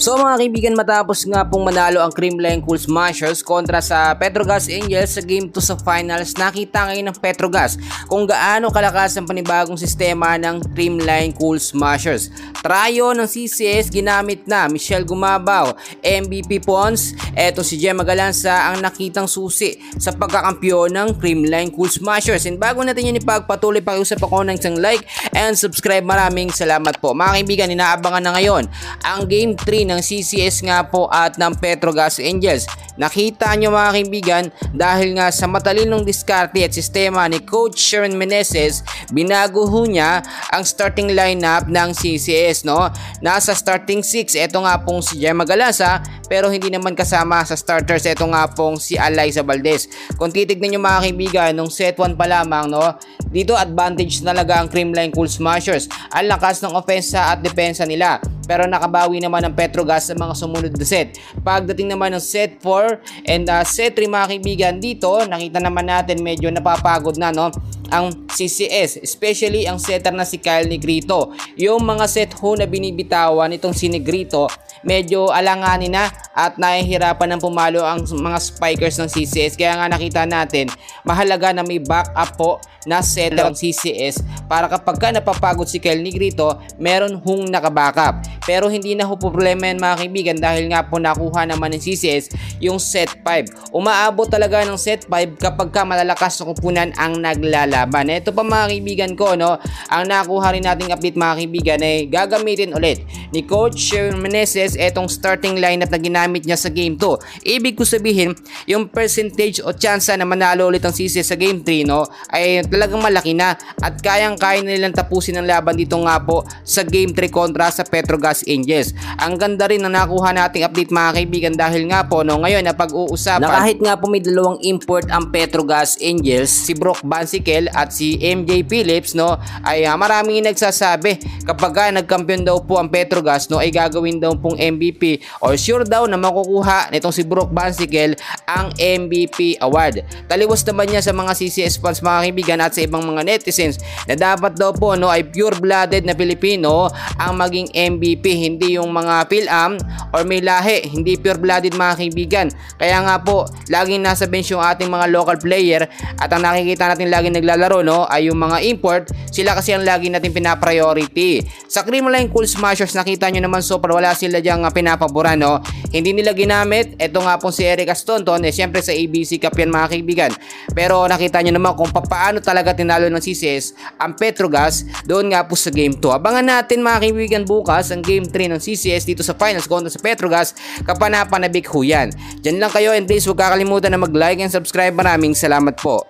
So mga kaibigan, matapos nga pong manalo ang Creamline Cool Smashers kontra sa Petrogas Angels sa Game 2 sa finals, nakita ngayon ng Petrogas kung gaano kalakas ang panibagong sistema ng Creamline Cool Smashers. Trayo ng CCS ginamit na, Michelle Gumabaw, MVP Pons, eto si Gemma Galanza ang nakitang susi sa pagkakampyon ng Creamline Cool Smashers. And bago natin yun ipagpatuloy, pakiusap ako ng isang like and subscribe. Maraming salamat po. Mga kaibigan, inaabangan na ngayon ang Game 3 ng CCS nga po at ng Petrogas Angels. Nakita nyo mga kaibigan, dahil nga sa matalinong diskarte at sistema ni Coach Sharon Meneses, binago ho niya ang starting lineup ng CCS, no? Nasa starting 6, eto nga pong si Gemma Galanza, pero hindi naman kasama sa starters, eto nga pong si Alyssa Valdez. Kung titignan nyo mga kaibigan, nung set 1 pa lamang, no? Dito advantage talaga ang Creamline Cool Smashers. Ang lakas ng ofensa at depensa nila, pero nakabawi naman ang Petrogas sa mga sumunod na set. Pagdating naman ng set 4 and set 3 mga kaibigan, dito nakita naman natin medyo napapagod na, no, ang CCS, especially ang setter na si Kyle Negrito. Yung mga set ho na binibitawan itong si Negrito, medyo alanganin na at nahihirapan ng pumalo ang mga spikers ng CCS. Kaya nga nakita natin mahalaga na may backup po na setter ng CCS para kapag ka napapagod si Kyle Negrito, meron hong nakabackup. Pero hindi na ho problema yan mga kaibigan, dahil nga po nakuha naman ng CCS yung set 5. Umaabot talaga ng set 5 kapag ka malalakas na kupunan ang naglalaban. Ito pa mga kaibigan ko, no, ang nakuha rin nating update mga kaibigan ay gagamitin ulit ni Coach Sharon Meneses etong starting lineup na ginamit niya sa Game 2. Ibig ko sabihin, yung percentage o chance na manalo ulit ang CCS sa Game 3, no, ay talagang malaki na at kayang-kaya nilang tapusin ang laban dito nga po sa Game 3 kontra sa Petrogas Angels. Ang ganda rin na nakuha nating update mga kaibigan, dahil nga po, no, ngayon na pag-uusapan na kahit nga po may dalawang import ang Petrogas Angels, si Brooke Bansikel at si MJ Phillips, no, ay maraming nagsasabi kapag nagkampiyon daw po ang Petrogas, no, ay gagawin daw pong MVP or sure daw na makukuha nitong si Brooke Bansikel ang MVP award. Taliwas naman niya sa mga CCS fans mga kaibigan at sa ibang mga netizens na dapat daw po, no, ay pure-blooded na Pilipino ang maging MVP, hindi yung mga Phil-Am or may lahi, hindi pure-blooded mga kaibigan. Kaya nga po, laging nasa bench yung ating mga local player at ang nakikita natin laging naglalaro, no, ay yung mga import. Sila kasi ang laging natin pinapriority. Sa Creamline Cool Smashers, nakita nyo naman super wala sila diyang pinapaboran, no. Hindi nila ginamit, eto nga po si Eric Astonton, syempre sa ABC Cup yan mga kaibigan. Pero nakita nyo naman kung paano talaga tinalo ng CCS ang Petrogas doon nga po sa Game 2. Abangan natin mga kaibigan bukas ang Game 3 ng CCS dito sa finals kontra sa Petrogas. Kapanapanabik ho yan. Diyan lang kayo, and please huwag kakalimutan na mag-like and subscribe. Maraming salamat po.